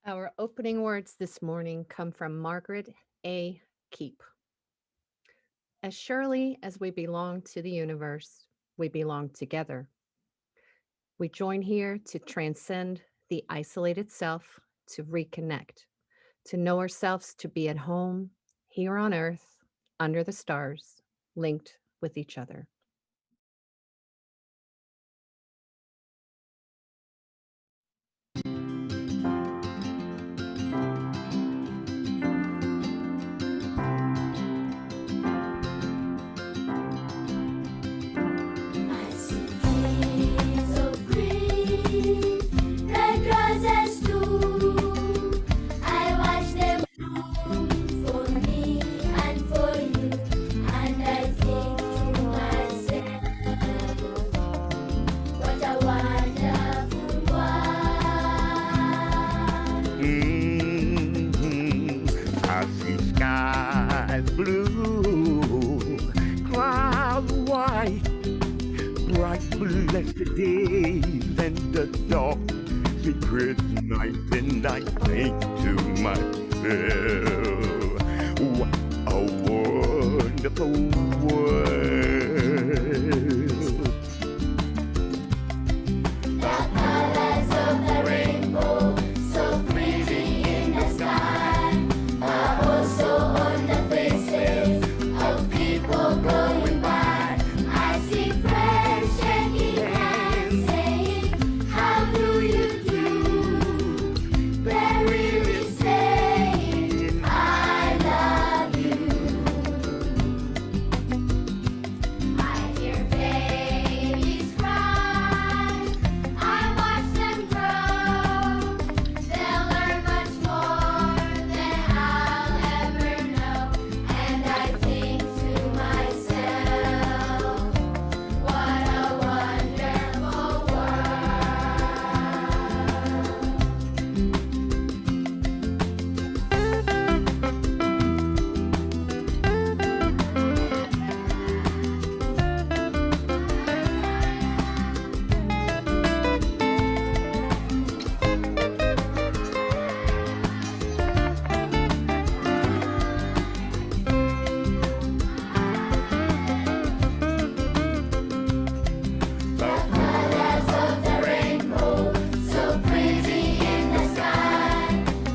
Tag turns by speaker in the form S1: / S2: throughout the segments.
S1: Our opening words this morning come from Margaret A. Keep. As surely as we belong to the universe, we belong together. We join here to transcend the isolated self, to reconnect, to know ourselves, to be at home, here on earth, under the stars, linked with each other.
S2: I see trees of green, red roses too. I watch them bloom for me and for you, and I think to myself, what a wonderful world.
S3: I see skies blue, clouds white, bright blessed days and the dark secret night, and I think to myself, what a wonderful world.
S2: The colors of the rainbow, so pretty in the sky, are also on the faces of people going by. I see friends shaking hands, saying, how do you do? They're really saying, I love you. I hear babies cry, I watch them grow. They'll learn much more than I'll ever know. And I think to myself, what a wonderful The colors of the rainbow, so pretty in the sky,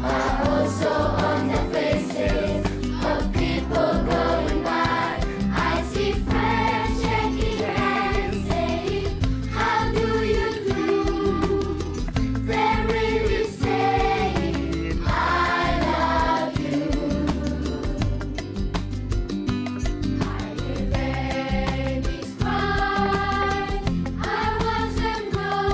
S2: are also on the faces of people going by. I see friends shaking hands, saying, how do you do? They're really saying, I love you. I hear babies cry, I watch them grow.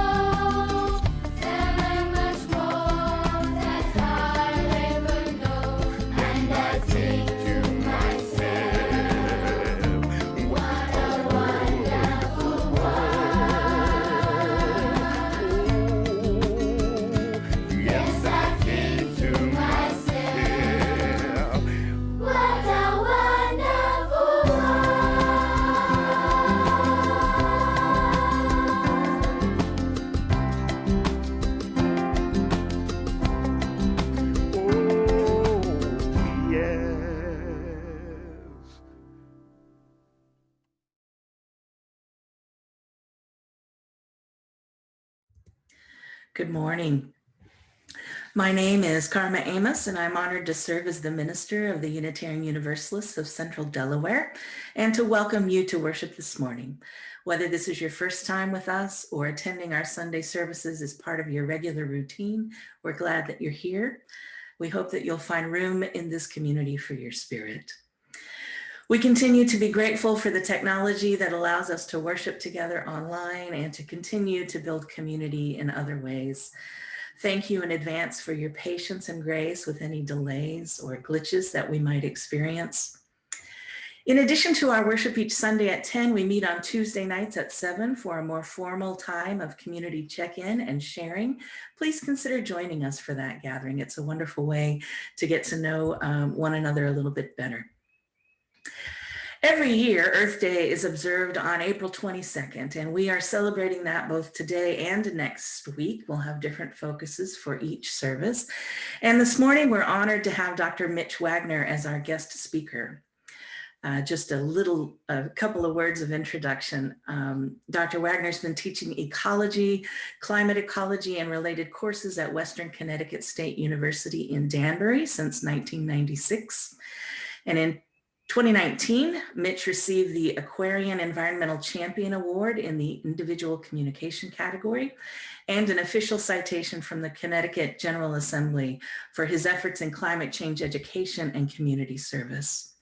S2: They'll learn much more than I'll ever know. And I think to myself, what a wonderful world. Yes, I think to myself, what a wonderful world.
S3: Oh, yes.
S4: Good morning. My name is Karma Amos, and I'm honored to serve as the minister of the Unitarian Universalists of Central Delaware and to welcome you to worship this morning. Whether this is your first time with us or attending our Sunday services as part of your regular routine, we're glad that you're here. We hope that you'll find room in this community for your spirit. We continue to be grateful for the technology that allows us to worship together online and to continue to build community in other ways. Thank you in advance for your patience and grace with any delays or glitches that we might experience. In addition to our worship each Sunday at 10, we meet on Tuesday nights at 7 for a more formal time of community check-in and sharing. Please consider joining us for that gathering. It's a wonderful way to get to know one another a little bit better. Every year, Earth Day is observed on April 22nd, and we are celebrating that both today and next week. We'll have different focuses for each service. And this morning, we're honored to have Dr. Mitch Wagener as our guest speaker. Just a couple of words of introduction. Dr. Wagener's been teaching ecology, climate ecology, and related courses at Western Connecticut State University in Danbury since 1996. And in 2019, Mitch received the Aquarian Environmental Champion Award in the Individual Communication category and an official citation from the Connecticut General Assembly for his efforts in climate change education and community service.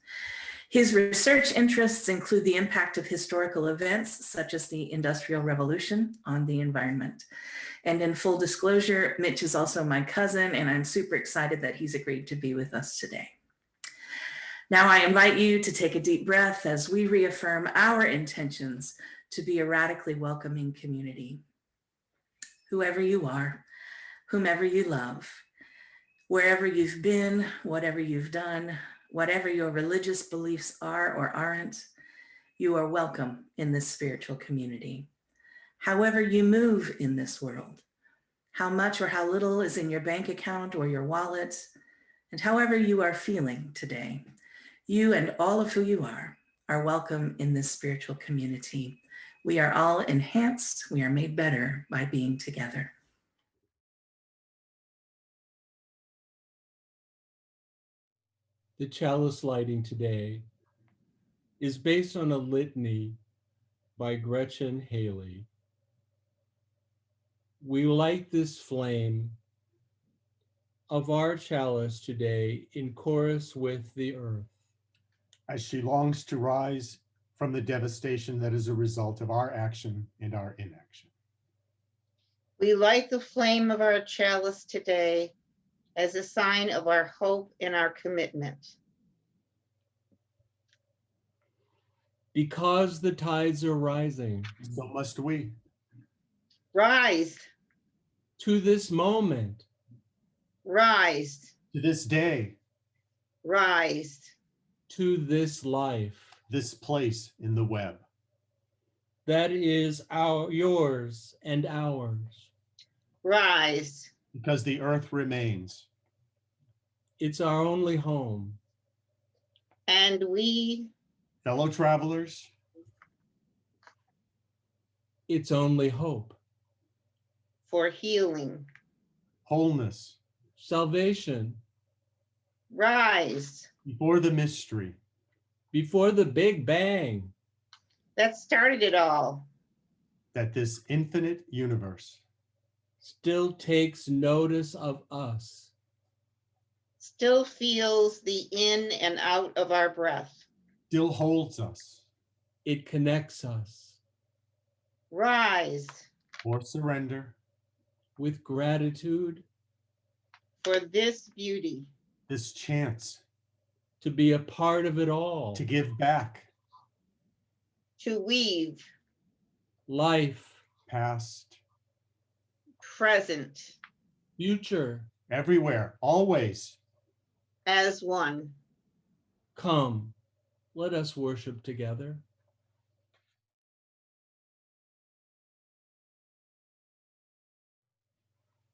S4: His research interests include the impact of historical events such as the Industrial Revolution on the environment. And in full disclosure, Mitch is also my cousin, and I'm super excited that he's agreed to be with us today. Now I invite you to take a deep breath as we reaffirm our intentions to be a radically welcoming community. Whoever you are, whomever you love, wherever you've been, whatever you've done, whatever your religious beliefs are or aren't, you are welcome in this spiritual community. However you move in this world, how much or how little is in your bank account or your wallet, and however you are feeling today, you and all of who you are welcome in this spiritual community. We are all enhanced, we are made better by being together.
S5: The chalice lighting today is based on a litany by Gretchen Haley. We light this flame of our chalice today in chorus with the earth,
S6: as she longs to rise from the devastation that is a result of our action and our inaction.
S7: We light the flame of our chalice today as a sign of our hope and our commitment.
S5: because the tides are rising
S6: So must we.
S7: Rise,
S5: to this moment,
S7: rise,
S6: To this day,
S7: rise,
S5: to this life
S6: this place in the web.
S5: that is yours and ours.
S7: rise,
S6: Because the earth remains.
S5: It's our only home.
S7: and we
S6: Fellow travelers,
S5: Its only hope.
S7: for healing.
S6: wholeness,
S5: Salvation.
S7: Rise,
S6: before the mystery,
S5: Before the Big Bang,
S7: that started it all.
S6: that this infinite universe
S5: still takes notice of us.
S7: Still feels the in and out of our breath.
S6: still holds us
S5: It connects us
S7: Rise,
S6: for surrender,
S5: with gratitude
S7: for this beauty.
S6: this chance
S5: to be a part of it all.
S6: to give back,
S7: To weave,
S5: Life,
S6: past,
S7: present,
S5: future,
S6: everywhere, always.
S7: as one.
S5: come, let us worship together.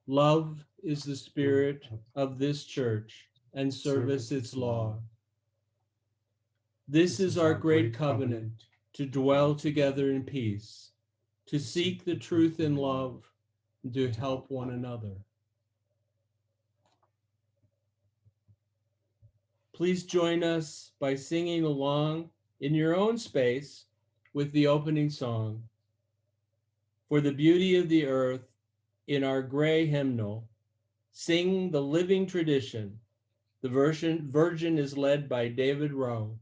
S5: Love is the spirit of this church, and service its law. This is our great covenant, to dwell together in peace, to seek the truth in love, and to help one another. Please join us by singing along in your own space with the opening song. For the beauty of the earth, in our gray hymnal, sing the living tradition. The version is led by David Rowe.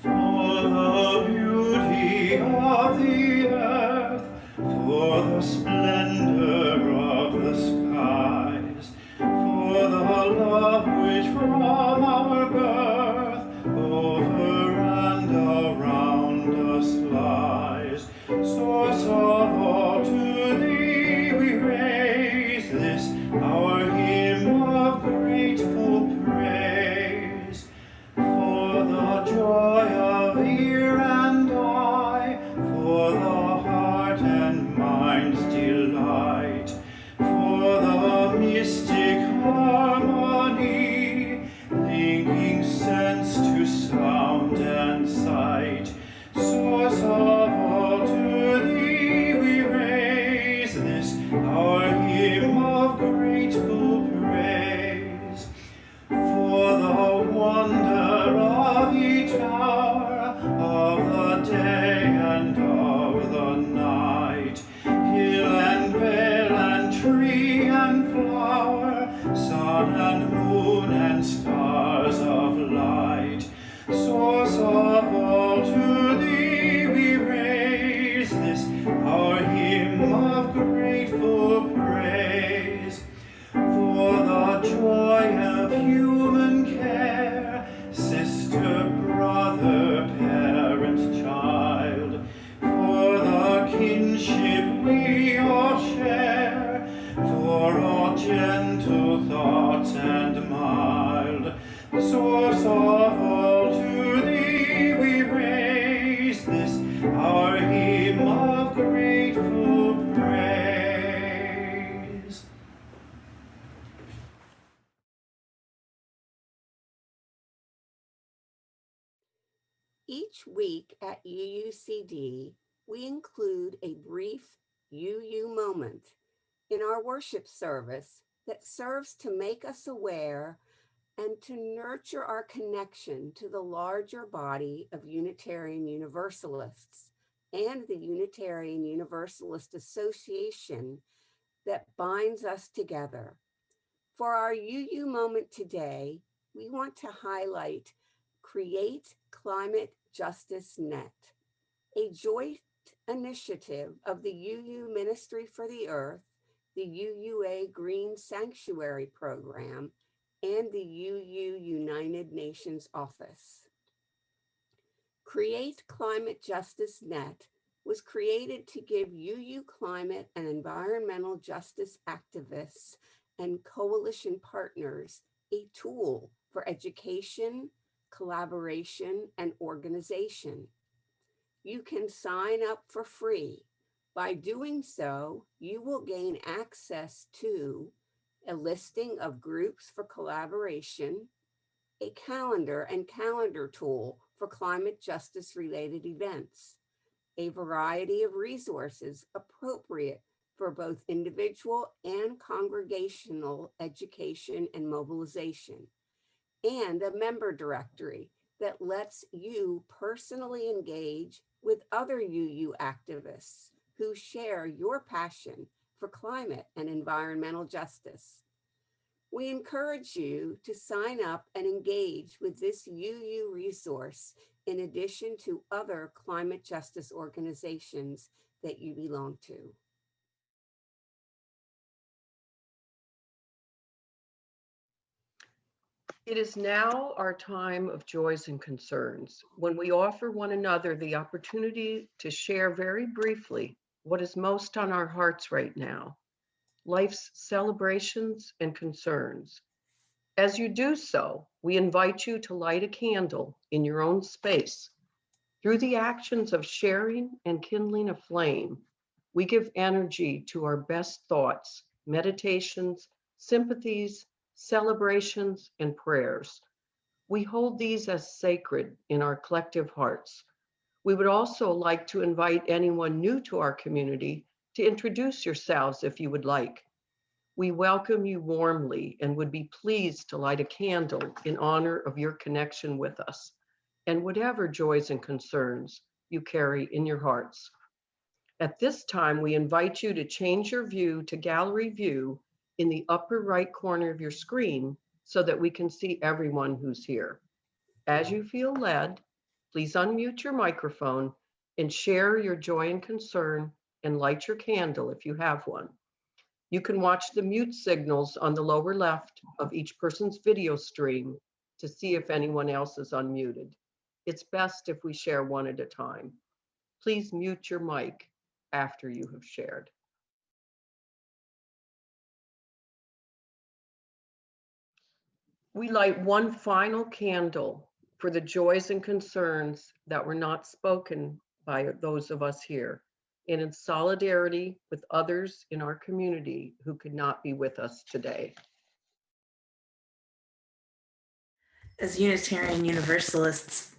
S8: For the beauty of the earth, for the splendor of the skies, for the love which from our birth over and around us lies, source of all and moon and stars of light, source of all, to thee we raise this our hymn of grateful praise. For the joy of human care, sister, brother, parent, child, for the kinship we all share, for all gentle thoughts and mild, source of all, to thee we raise this our hymn of grateful praise.
S9: Each week at UUCD, we include a brief UU moment in our worship service that serves to make us aware and to nurture our connection to the larger body of Unitarian Universalists and the Unitarian Universalist Association that binds us together. For our UU moment today, we want to highlight Create Climate Justice Net, a joint initiative of the UU Ministry for the Earth, the UUA Green Sanctuary Program, and the UU United Nations Office. Create Climate Justice Net was created to give UU climate and environmental justice activists and coalition partners a tool for education, collaboration, and organization. You can sign up for free. By doing so, you will gain access to a listing of groups for collaboration, a calendar and calendar tool for climate justice related events, a variety of resources appropriate for both individual and congregational education and mobilization, and a member directory that lets you personally engage with other UU activists who share your passion for climate and environmental justice. We encourage you to sign up and engage with this UU resource in addition to other climate justice organizations that you belong to.
S10: It is now our time of joys and concerns, when we offer one another the opportunity to share very briefly what is most on our hearts right now, life's celebrations and concerns. As you do so, we invite you to light a candle in your own space. Through the actions of sharing and kindling a flame, we give energy to our best thoughts, meditations, sympathies, celebrations, and prayers. We hold these as sacred in our collective hearts. We would also like to invite anyone new to our community to introduce yourselves if you would like. We welcome you warmly and would be pleased to light a candle in honor of your connection with us and whatever joys and concerns you carry in your hearts. At this time, we invite you to change your view to gallery view in the upper right corner of your screen so that we can see everyone who's here. As you feel led, please unmute your microphone and share your joy and concern and light your candle if you have one. You can watch the mute signals on the lower left of each person's video stream to see if anyone else is unmuted. It's best if we share one at a time. Please mute your mic after you have shared. We light one final candle for the joys and concerns that were not spoken by those of us here, and in solidarity with others in our community who could not be with us today.
S4: As Unitarian Universalists,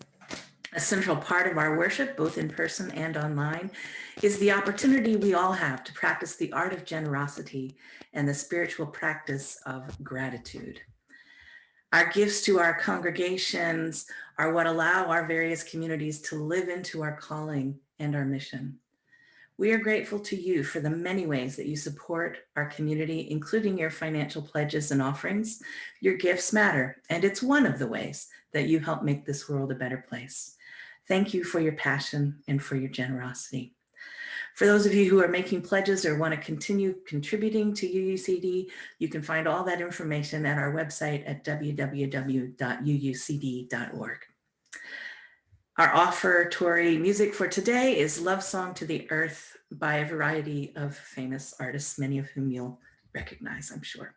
S4: a central part of our worship, both in person and online, is the opportunity we all have to practice the art of generosity and the spiritual practice of gratitude. Our gifts to our congregations are what allow our various communities to live into our calling and our mission. We are grateful to you for the many ways that you support our community, including your financial pledges and offerings. Your gifts matter, and it's one of the ways that you help make this world a better place. Thank you for your passion and for your generosity. For those of you who are making pledges or want to continue contributing to UUCD, you can find all that information at our website at www.uucd.org. Our offertory music for today is Love Song to the Earth by a variety of famous artists, many of whom you'll recognize, I'm sure.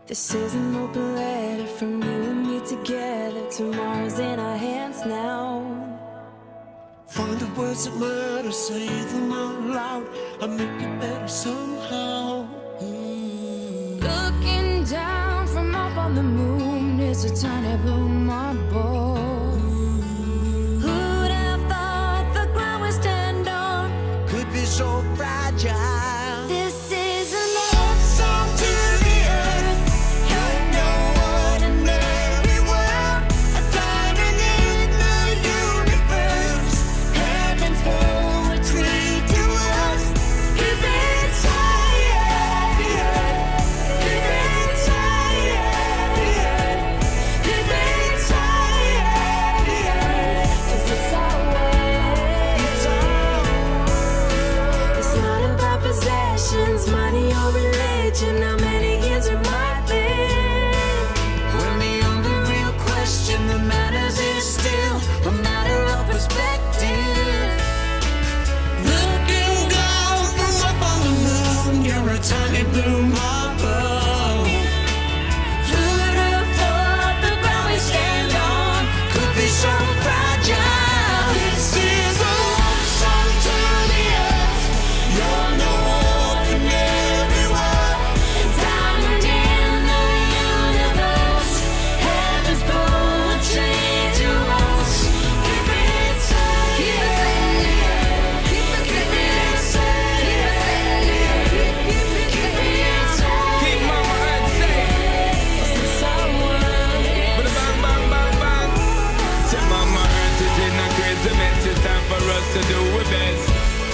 S2: This is an open letter from you and me together. Tomorrow's in our hands now.
S11: Find the words that matter, say them out loud. I'll make it better somehow.
S2: Looking down from up on the moon is a tiny blue marble. Who'd have thought the ground we stand on
S11: Could be so fragile.
S2: This is a love song to the earth. You're no ordinary world, a diamond in the universe. Heaven's poetry to us. Keep it higher, keep it higher, keep it higher. 'Cause it's our world. It's not about possessions, money or religion. How many years it might live.
S11: When the only real question that matters is still a matter of perspective. Looking down from up on the moon, you're a tiny blue marble.
S2: Who'd have thought the ground we stand on
S11: Could be so fragile. This is a love song to the earth. You're no ordinary world.
S2: a diamond in the universe. Heaven's poetry to us. Keep it safe, keep it safe, keep it safe, keep it safe.
S11: Keep my mind safe.
S2: This is our world.
S11: But bang, bang, bang, bang. Say mama earth is in a crazy mess. It's time for us to do our best.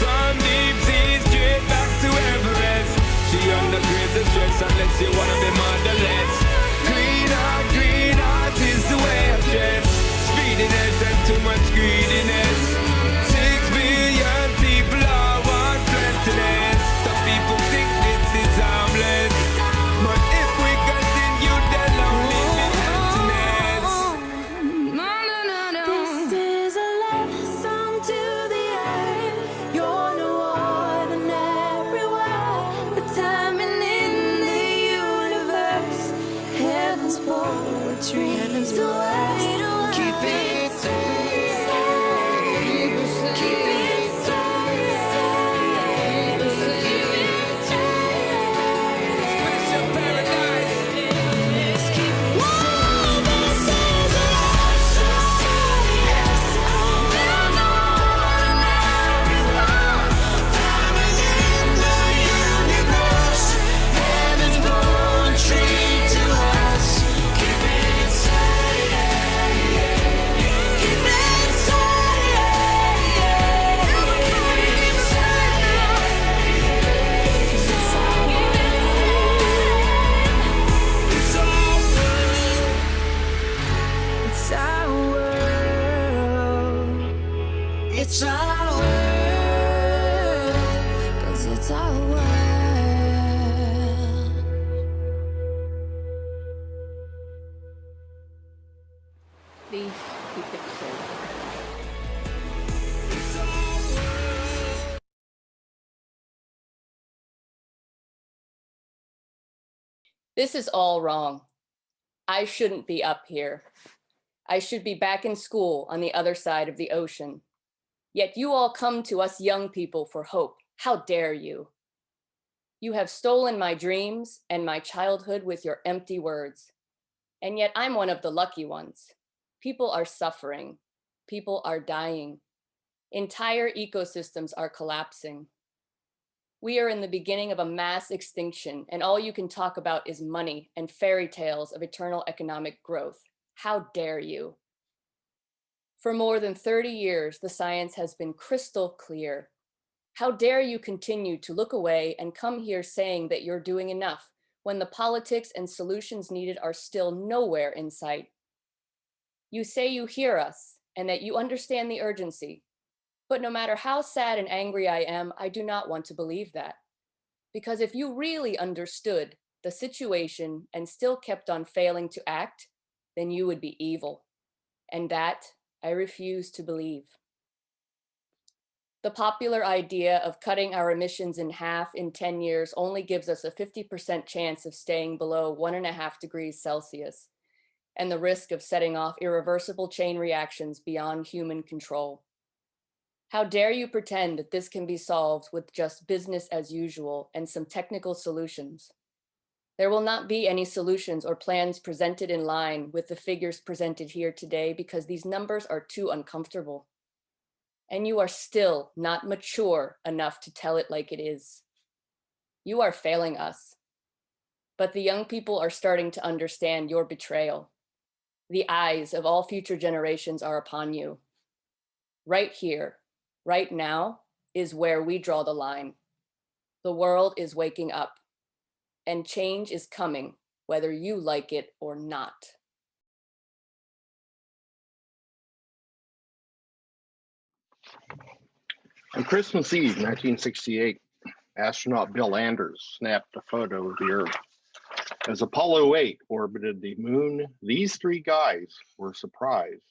S11: From deep sea straight back to Everest. She under crazy stress unless you wanna be motherless. Green heart is the way of dress. Speediness and too much greediness. 6 billion people all want plentiness. Some people think this is harmless. But if we continue, they'll only be emptiness.
S2: No, no, no, no. This is a love song to the earth. You're no ordinary world, a diamond in the universe. Heaven's poetry to us. Keep it safe. Keep it safe. Keep it safe.
S11: Special paradise.
S2: Keep it safe. This is a love song to the earth. You're no ordinary world, a diamond in the universe. Heaven's poetry to us. Keep it safe. Keep it It's our world.
S11: It's our
S2: World. 'Cause it's our world.
S1: Please keep it safe.
S12: This is all wrong. I shouldn't be up here. I should be back in school on the other side of the ocean. Yet you all come to us young people for hope. How dare you? You have stolen my dreams and my childhood with your empty words. And yet I'm one of the lucky ones. People are suffering. People are dying. Entire ecosystems are collapsing. We are in the beginning of a mass extinction, and all you can talk about is money and fairy tales of eternal economic growth. How dare you? For more than 30 years, the science has been crystal clear. How dare you continue to look away and come here saying that you're doing enough when the politics and solutions needed are still nowhere in sight? You say you hear us and that you understand the urgency, but no matter how sad and angry I am, I do not want to believe that. Because if you really understood the situation and still kept on failing to act, then you would be evil. And that I refuse to believe. The popular idea of cutting our emissions in half in 10 years only gives us a 50% chance of staying below 1.5 degrees Celsius, and the risk of setting off irreversible chain reactions beyond human control. How dare you pretend that this can be solved with just business as usual and some technical solutions? There will not be any solutions or plans presented in line with the figures presented here today because these numbers are too uncomfortable. And you are still not mature enough to tell it like it is. You are failing us. But the young people are starting to understand your betrayal. The eyes of all future generations are upon you. Right here, right now, is where we draw the line. The world is waking up, and change is coming, whether you like it or not.
S13: On Christmas Eve, 1968, astronaut Bill Anders snapped a photo of the Earth. As Apollo 8 orbited the moon, these three guys were surprised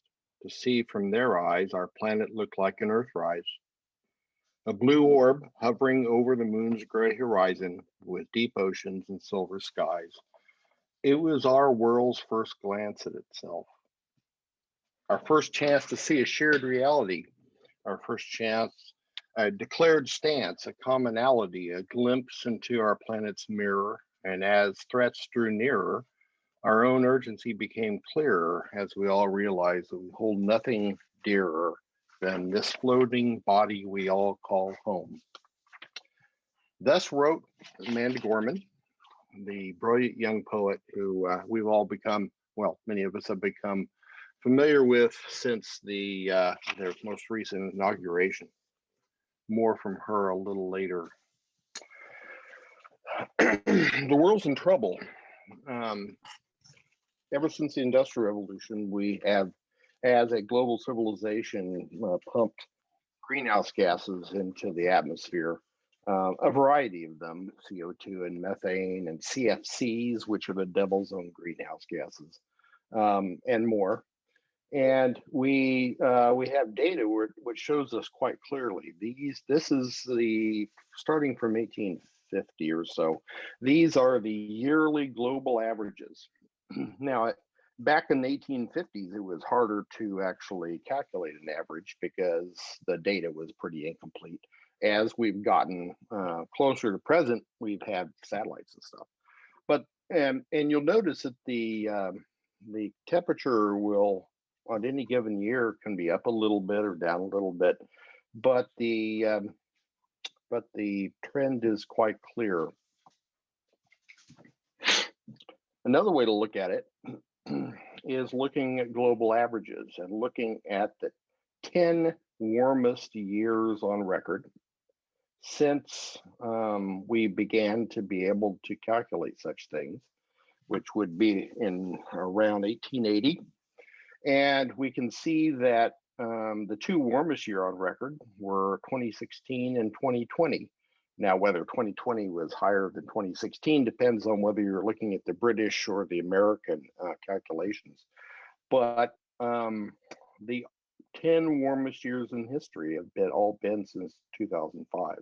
S13: to see from their eyes our planet looked like an Earthrise. A blue orb hovering over the moon's gray horizon with deep oceans and silver skies. It was our world's first glance at itself. Our first chance to see a shared reality, our first chance, a declared stance, a commonality, a glimpse into our planet's mirror. And as threats drew nearer, our own urgency became clearer as we all realized that we hold nothing dearer than this floating body we all call home. Thus wrote Amanda Gorman, the brilliant young poet who we've all become, well, many of us have become familiar with since their most recent inauguration. More from her a little later. The world's in trouble. Ever since the Industrial Revolution, we have, as a global civilization, pumped greenhouse gases into the atmosphere, a variety of them, CO2 and methane and CFCs, which are the devil's own greenhouse gases, and more. And we have data which shows us quite clearly. This is the starting from 1850 or so. These are the yearly global averages. Now, back in the 1850s, it was harder to actually calculate an average because the data was pretty incomplete. As we've gotten closer to present, we've had satellites and stuff. But and you'll notice that the temperature will, on any given year, can be up a little bit or down a little bit, but the trend is quite clear. Another way to look at it is looking at global averages and looking at the 10 warmest years on record since we began to be able to calculate such things, which would be in around 1880. And we can see that the two warmest year on record were 2016 and 2020. Now, whether 2020 was higher than 2016 depends on whether you're looking at the British or the American calculations. But the 10 warmest years in history have all been since 2005.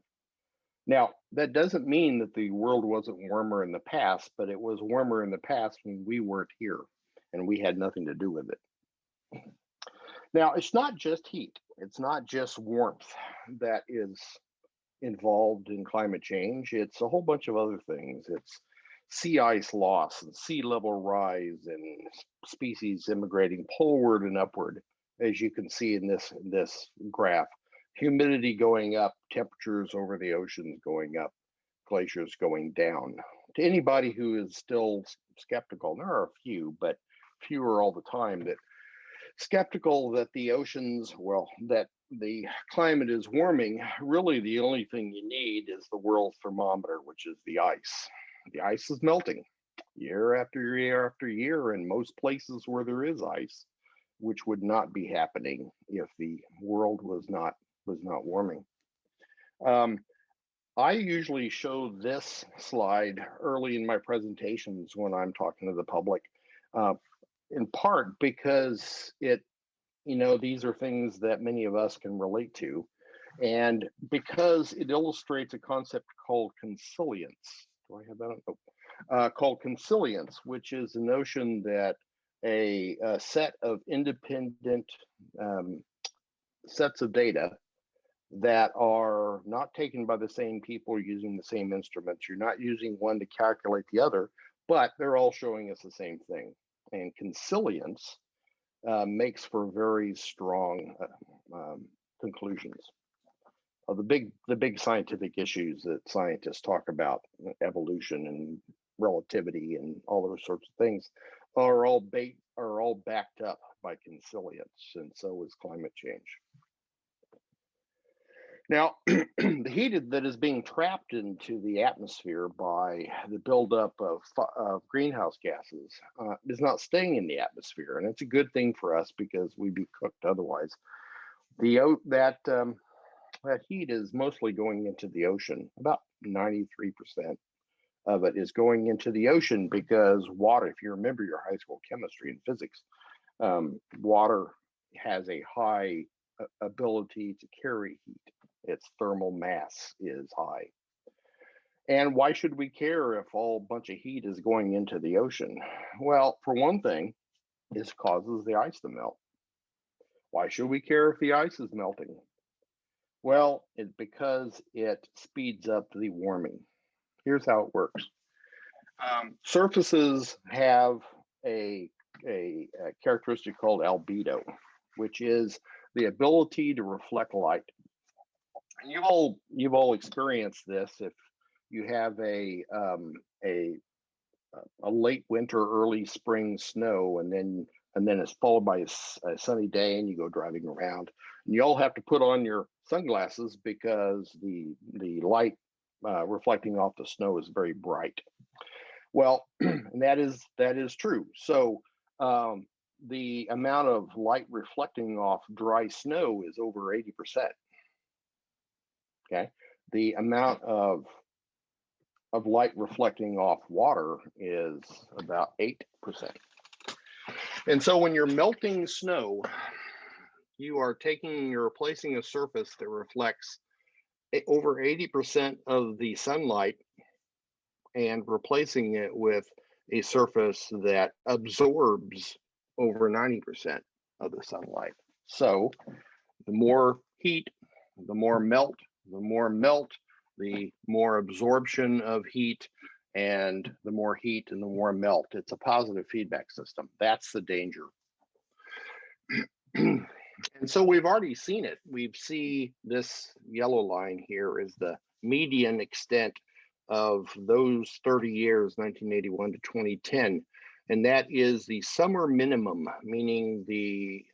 S13: Now, that doesn't mean that the world wasn't warmer in the past, but it was warmer in the past when we weren't here and we had nothing to do with it. Now, it's not just heat. It's not just warmth that is involved in climate change. It's a whole bunch of other things. It's sea ice loss and sea level rise and species immigrating poleward and upward, as you can see in this graph. humidity going up, temperatures over the oceans going up, glaciers going down. To anybody who is still skeptical, and there are a few, but fewer all the time, that skeptical that the oceans, well, that the climate is warming, really the only thing you need is the world thermometer, which is the ice. The ice is melting year after year after year in most places where there is ice, which would not be happening if the world was not warming. I usually show this slide early in my presentations when I'm talking to the public, in part because these are things that many of us can relate to, and because it illustrates a concept called consilience. Do I have that on? Oh. Called consilience, which is the notion that a set of independent sets of data that are not taken by the same people using the same instruments. You're not using one to calculate the other, but they're all showing us the same thing. And consilience makes for very strong conclusions of the big scientific issues that scientists talk about, evolution and relativity and all those sorts of things, are all backed up by consilience, and so is climate change. Now, the heat that is being trapped into the atmosphere by the buildup of greenhouse gases is not staying in the atmosphere, and it's a good thing for us because we'd be cooked otherwise. That heat is mostly going into the ocean. About 93% of it is going into the ocean because water, if you remember your high school chemistry and physics, water has a high ability to carry heat. Its thermal mass is high. And why should we care if all bunch of heat is going into the ocean? Well, for one thing, this causes the ice to melt. Why should we care if the ice is melting? Well, it's because it speeds up the warming. Here's how it works. Surfaces have a characteristic called albedo, which is the ability to reflect light. And you've all experienced this if you have a late winter, early spring snow, and then it's followed by a sunny day, and you go driving around, and you all have to put on your sunglasses because the light reflecting off the snow is very bright. Well, and that is true. So the amount of light reflecting off dry snow is over 80%. Okay, the amount of light reflecting off water is about 8%. And so when you're melting snow, you're replacing a surface that reflects over 80% of the sunlight and replacing it with a surface that absorbs over 90% of the sunlight. So the more heat, the more melt, the more absorption of heat, and the more heat and the more melt. It's a positive feedback system. That's the danger. And so we've already seen it. We've seen this yellow line here is the median extent of those 30 years, 1981 to 2010. And that is the summer minimum, meaning the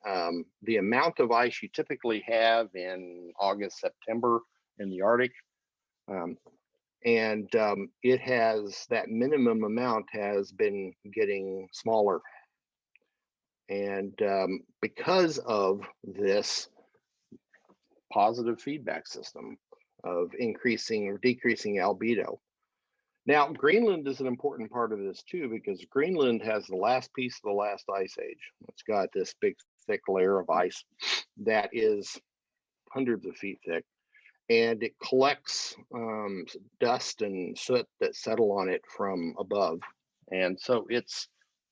S13: amount of ice you typically have in August, September in the Arctic. It has, that minimum amount has been getting smaller. And because of this positive feedback system of increasing or decreasing albedo. Now, Greenland is an important part of this too, because Greenland has the last piece of the last ice age. It's got this big, thick layer of ice that is hundreds of feet thick, and it collects dust and soot that settle on it from above. And so it's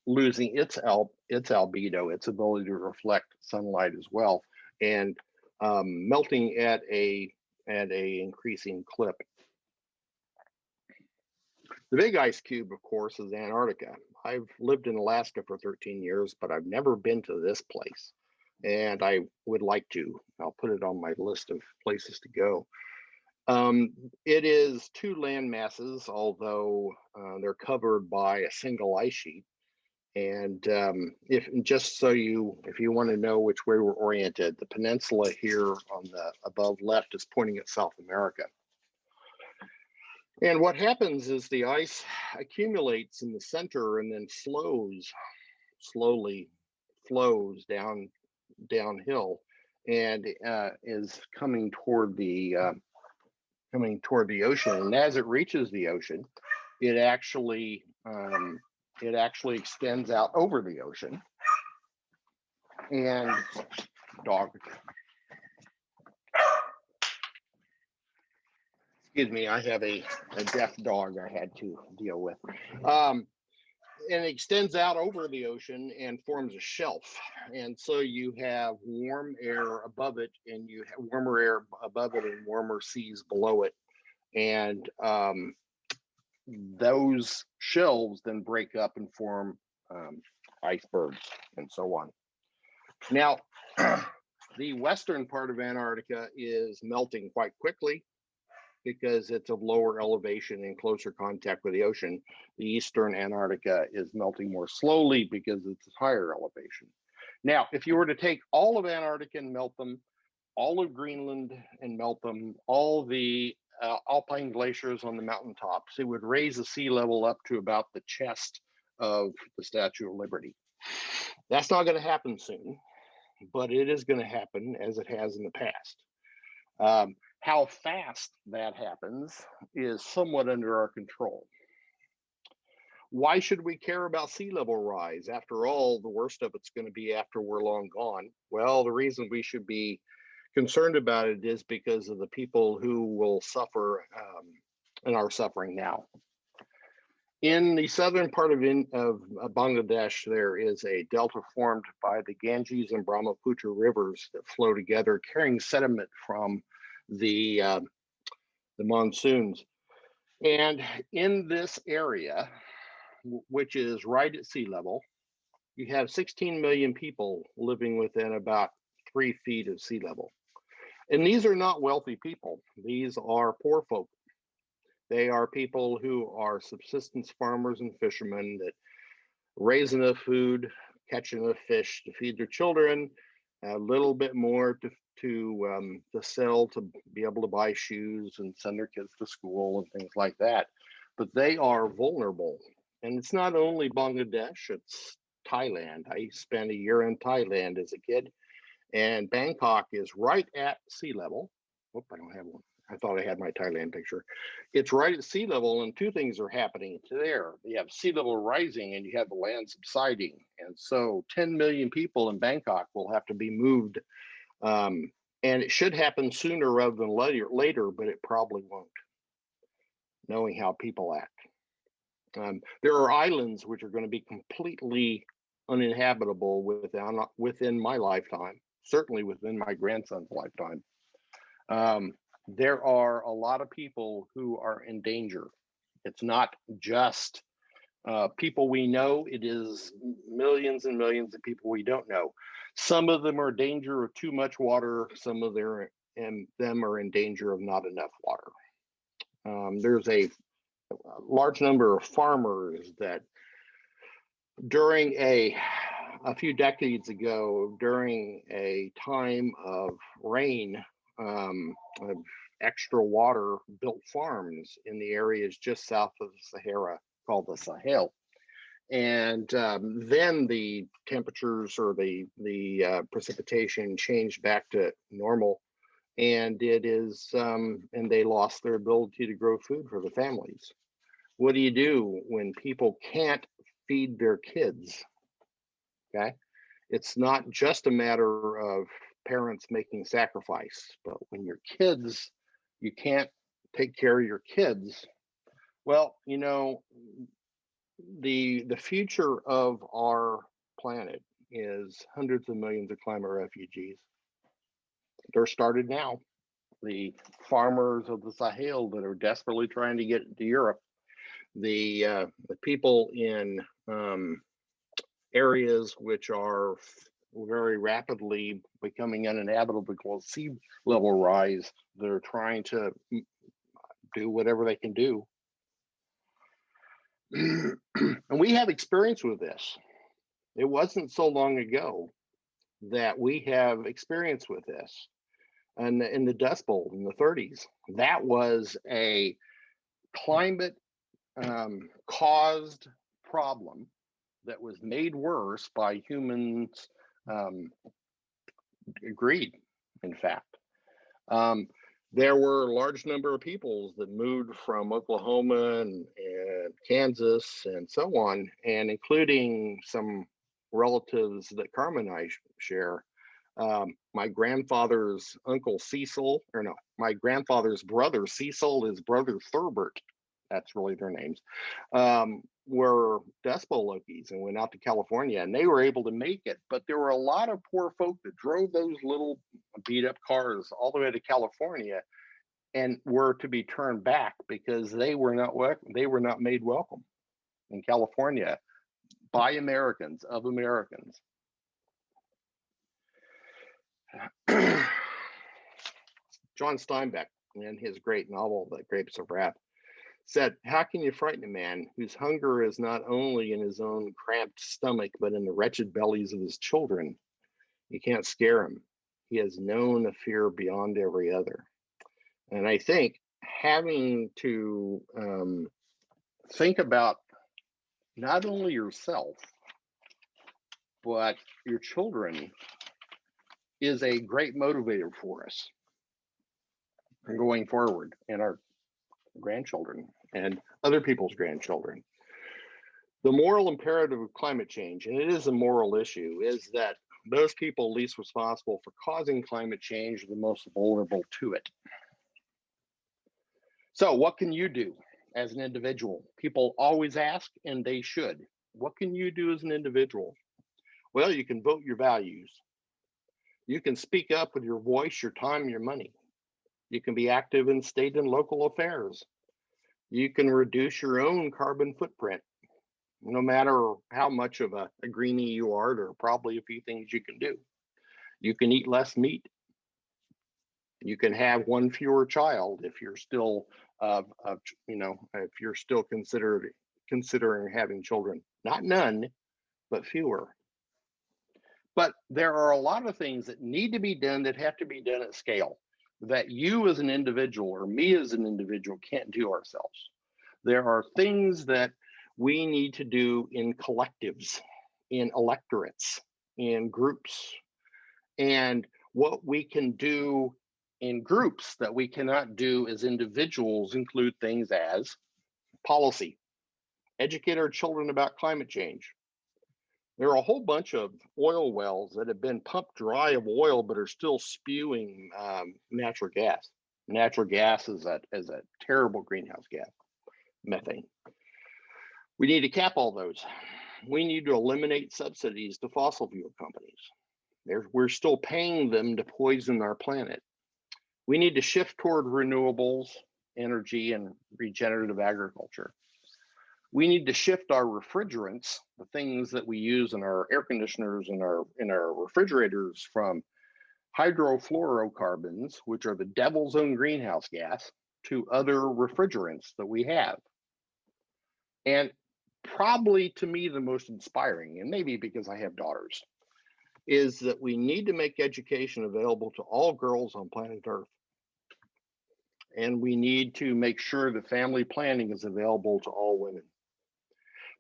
S13: losing its albedo, its ability to reflect sunlight as well, and melting at a increasing clip. The big ice cube, of course, is Antarctica. I've lived in Alaska for 13 years, but I've never been to this place. and I would like to. I'll put it on my list of places to go. It is two land masses, although they're covered by a single ice sheet. And if you want to know which way we're oriented, the peninsula here on the above left is pointing at South America. And what happens is the ice accumulates in the center and then slowly flows downhill, and is coming toward the ocean. And as it reaches the ocean, it actually extends out over the ocean. And dog, excuse me, I have a deaf dog I had to deal with. And it extends out over the ocean and forms a shelf. And so you have warm air above it, and you have warmer air above it and warmer seas below it. And those shelves then break up and form icebergs and so on. Now, the western part of Antarctica is melting quite quickly because it's of lower elevation and closer contact with the ocean. The eastern Antarctica is melting more slowly because it's higher elevation. Now, if you were to take all of Antarctica and melt them, all of Greenland and melt them, all the alpine glaciers on the mountaintops, it would raise the sea level up to about the chest of the Statue of Liberty. That's not going to happen soon, but it is going to happen as it has in the past. How fast that happens is somewhat under our control. Why should we care about sea level rise? After all, the worst of it's going to be after we're long gone. Well, the reason we should be concerned about it is because of the people who will suffer and are suffering now. In the southern part of Bangladesh, there is a delta formed by the Ganges and Brahmaputra rivers that flow together, carrying sediment from the monsoons. And in this area, which is right at sea level, you have 16 million people living within about 3 feet of sea level. And these are not wealthy people. These are poor folk. They are people who are subsistence farmers and fishermen that raise enough food, catch enough fish to feed their children, a little bit more to sell, to be able to buy shoes and send their kids to school and things like that. But they are vulnerable. And it's not only Bangladesh, it's Thailand. I spent a year in Thailand as a kid, and Bangkok is right at sea level. Oh, I don't have one. I thought I had my Thailand picture. It's right at sea level, and two things are happening there. You have sea level rising and you have the land subsiding. And so 10 million people in Bangkok will have to be moved. And it should happen sooner rather than later, but it probably won't, knowing how people act. There are islands which are going to be completely uninhabitable within my lifetime, certainly within my grandson's lifetime. There are a lot of people who are in danger. It's not just people we know, it is millions and millions of people we don't know. Some of them are in danger of too much water, some of them are in danger of not enough water. There's a large number of farmers that during a few decades ago, during a time of rain, of extra water, built farms in the areas just south of the Sahara called the Sahel. And then the temperatures or the precipitation changed back to normal, and and they lost their ability to grow food for the families. What do you do when people can't feed their kids? Okay, it's not just a matter of parents making sacrifice, but when your kids, you can't take care of your kids. Well, the future of our planet is hundreds of millions of climate refugees. They're started now. The farmers of the Sahel that are desperately trying to get to Europe, the people in areas which are very rapidly becoming uninhabitable because of sea level rise. They're trying to do whatever they can do. And we have experience with this. It wasn't so long ago that we have experience with this. And in the Dust Bowl in the 30s, that was a climate caused problem that was made worse by humans' greed, in fact. There were a large number of peoples that moved from Oklahoma and Kansas and so on, and including some relatives that Carmen and I share. My grandfather's uncle Cecil, or no, my grandfather's brother Cecil, his brother Thurbert, that's really their names, were Dust Bowl Lokies and went out to California, and they were able to make it. But there were a lot of poor folk that drove those little beat up cars all the way to California and were to be turned back because they were not made welcome in California by Americans, of Americans. John Steinbeck, in his great novel, The Grapes of Wrath, said, "How can you frighten a man whose hunger is not only in his own cramped stomach, but in the wretched bellies of his children? You can't scare him. He has known a fear beyond every other." And I think having to think about not only yourself, but your children is a great motivator for us going forward, and our grandchildren and other people's grandchildren. The moral imperative of climate change, and it is a moral issue, is that those people least responsible for causing climate change are the most vulnerable to it. So what can you do as an individual? People always ask, and they should. What can you do as an individual? Well, you can vote your values. You can speak up with your voice, your time, your money. You can be active in state and local affairs. You can reduce your own carbon footprint. No matter how much of a greenie you are, there are probably a few things you can do. You can eat less meat. You can have one fewer child if you're still, if you're still considering having children. Not none, but fewer. But there are a lot of things that need to be done that have to be done at scale that you as an individual or me as an individual can't do ourselves. There are things that we need to do in collectives, in electorates, in groups. And what we can do in groups that we cannot do as individuals include things as policy, educate our children about climate change. There are a whole bunch of oil wells that have been pumped dry of oil but are still spewing natural gas. Natural gas is a terrible greenhouse gas, methane. We need to cap all those. We need to eliminate subsidies to fossil fuel companies. We're still paying them to poison our planet. We need to shift toward renewables, energy, and regenerative agriculture. We need to shift our refrigerants, the things that we use in our air conditioners and in our refrigerators, from hydrofluorocarbons, which are the devil's own greenhouse gas, to other refrigerants that we have. And probably to me, the most inspiring, and maybe because I have daughters, is that we need to make education available to all girls on planet Earth. And we need to make sure that family planning is available to all women.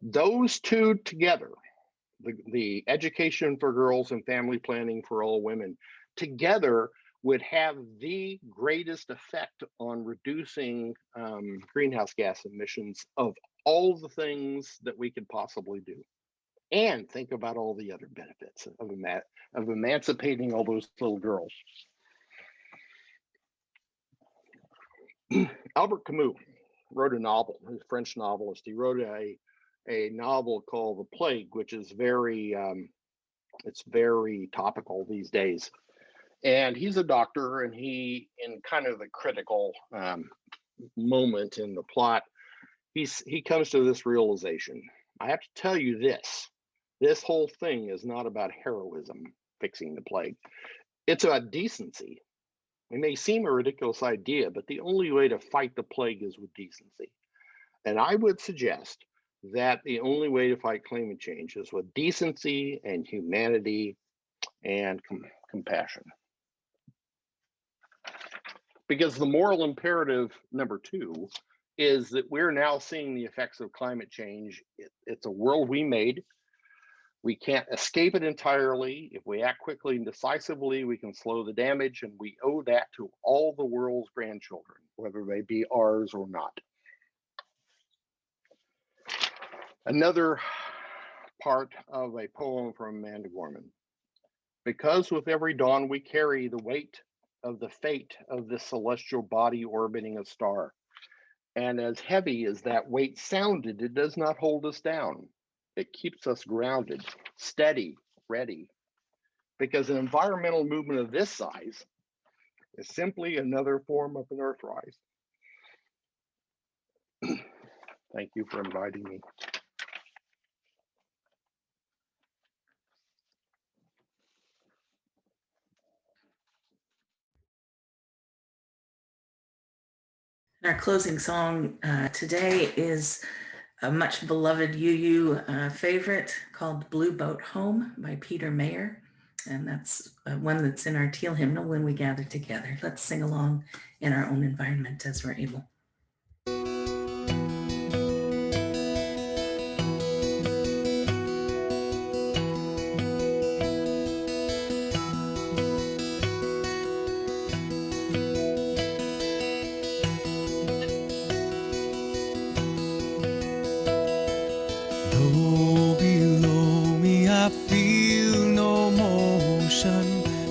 S13: Those two together, the education for girls and family planning for all women, together would have the greatest effect on reducing greenhouse gas emissions of all the things that we could possibly do. And think about all the other benefits of emancipating all those little girls. Albert Camus wrote a novel, he's a French novelist. He wrote a novel called The Plague, which is very topical these days. And he's a doctor, and he, in kind of the critical moment in the plot, he comes to this realization. I have to tell you this, This whole thing is not about heroism, fixing the plague. It's about decency. It may seem a ridiculous idea, but the only way to fight the plague is with decency. And I would suggest that the only way to fight climate change is with decency and humanity and compassion. Because the moral imperative number 2 is that we're now seeing the effects of climate change. It's a world we made. We can't escape it entirely. If we act quickly and decisively, we can slow the damage, and we owe that to all the world's grandchildren, whether they be ours or not. Another part of a poem from Amanda Gorman. Because with every dawn we carry the weight of the fate of this celestial body orbiting a star. And as heavy as that weight sounded, it does not hold us down. It keeps us grounded, steady, ready. Because an environmental movement of this size is simply another form of an EarthRise. Thank you for inviting me.
S4: Our closing song today is a much beloved UU favorite called Blue Boat Home by Peter Mayer. And that's one that's in our teal hymnal when we gather together. Let's sing along in our own environment as we're able.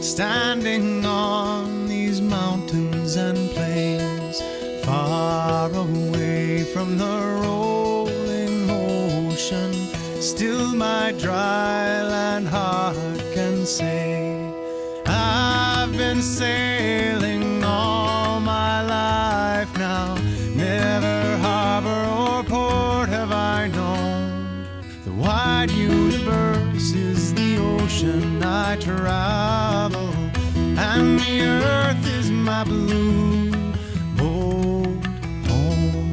S14: Standing on these mountains and plains, far away from the rolling ocean, still my dry land heart can say, I've been sailing all my life now, never harbor or port have I known. The wide universe is the ocean I travel, and the earth is my blue boat home.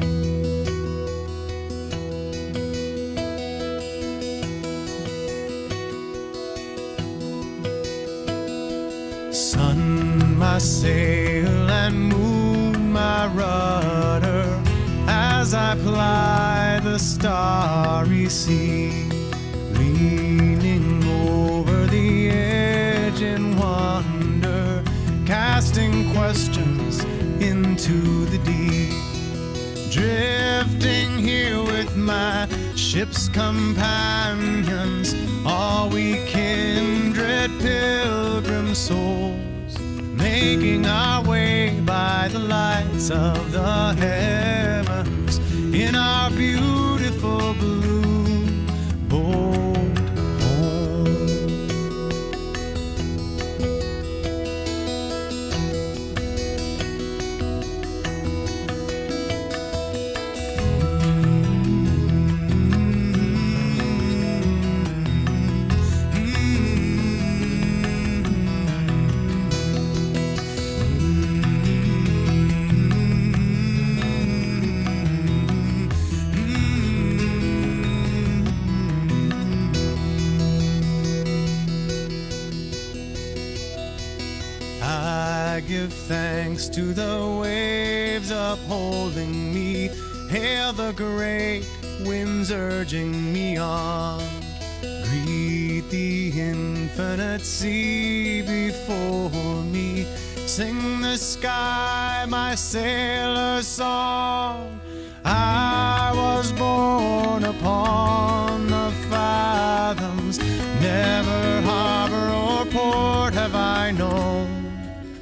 S14: Sun, my sail, and moon, my rudder, as I ply the starry sea, leaning over the edge in wonder, casting questions into the deep, drifting here with my ship's companions, all we kindred pilgrim souls, making our way by the lights of the heavens in our beautiful blue boat home. I give thanks to the waves upholding me, hail the great winds urging me on, greet the infinite sea before me, sing the sky my sailor's song. I was born upon the fathoms, never harbor or port have I known.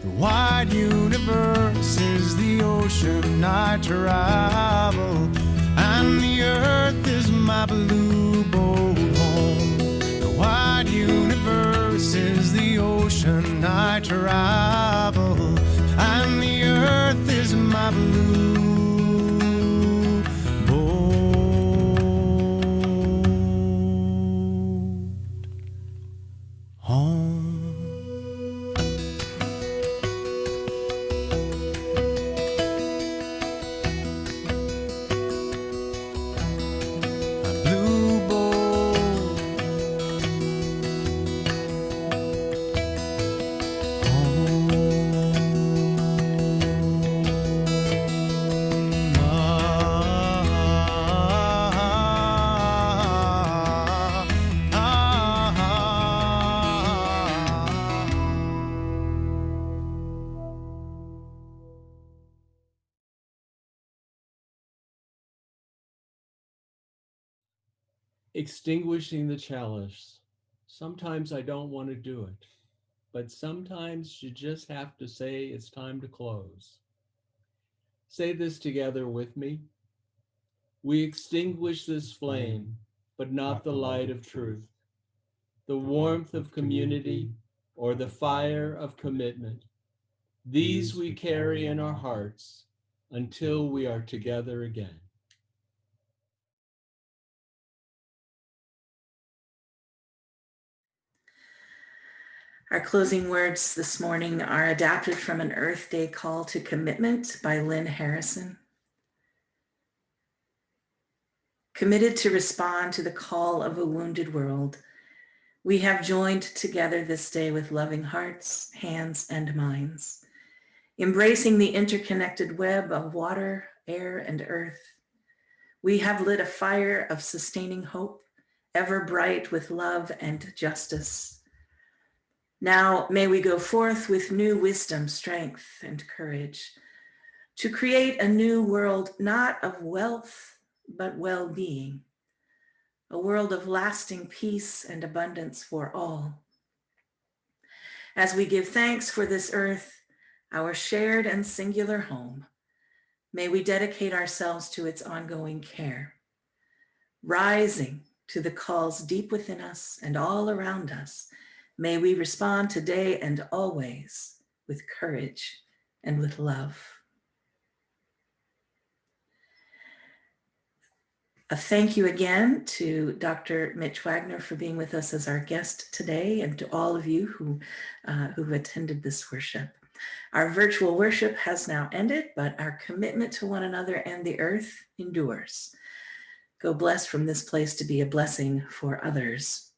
S14: The wide universe is the ocean I travel, and the earth is my blue boat home. The wide universe is the ocean I travel, and the earth is my blue boat home. A blue bowl,
S5: Extinguishing the chalice. Sometimes I don't want to do it, but sometimes you just have to say it's time to close. Say this together with me. We extinguish this flame, but not the light of truth, the warmth of community, or the fire of commitment. These we carry in our hearts until we are together again.
S4: Our closing words this morning are adapted from an Earth Day call to commitment by Lynn Harrison. Committed to respond to the call of a wounded world, we have joined together this day with loving hearts, hands, and minds, embracing the interconnected web of water, air, and earth. We have lit a fire of sustaining hope, ever bright with love and justice. Now may we go forth with new wisdom, strength, and courage to create a new world, not of wealth, but well-being, a world of lasting peace and abundance for all. As we give thanks for this earth, our shared and singular home, may we dedicate ourselves to its ongoing care, rising to the calls deep within us and all around us. May we respond today and always with courage and with love. A thank you again to Dr. Mitch Wagener for being with us as our guest today, and to all of you who attended this worship. Our virtual worship has now ended, but our commitment to one another and the earth endures. Go blessed from this place to be a blessing for others.